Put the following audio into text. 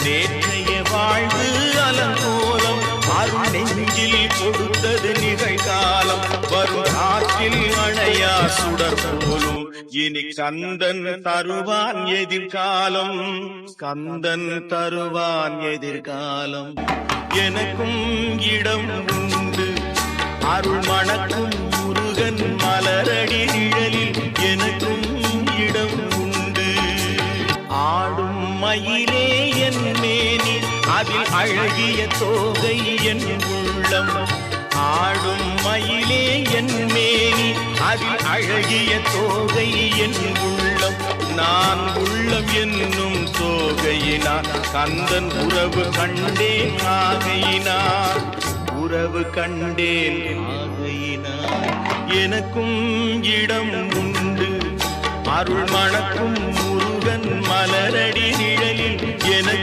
நேற்றைய வாழ்வு அலங்கோலம் அருள் நெஞ்சில் கொடுத்தது நிகழ்காலம் வரும் காற்றில் அணையா சுடர் போலும் இனி கந்தன் தருவான் எதிர்காலம் கந்தன் தருவான் எதிர்காலம் எனக்கும் இடம் உண்டு அருள் மணக்கும் முருகன் மலரடி நிழலில் எனக்கும் இடம் உண்டு ஆடும் மயிலே என் மேனி அதில் அழகிய தோகை என் உள்ளம் ஆடும் மயிலே என் மேனி அதில் அழகிய தோகை என் உள்ளம் நான் உள்ளம் என்னும் தோகையினார் கந்தன் உறவு கண்டேன் ஆகையினார் உறவு கண்டேன் ஆகையினார் எனக்கும் இடம் உண்டு அருள் மணக்கும் முருகன் மலரடி நிழலில் எனக்கு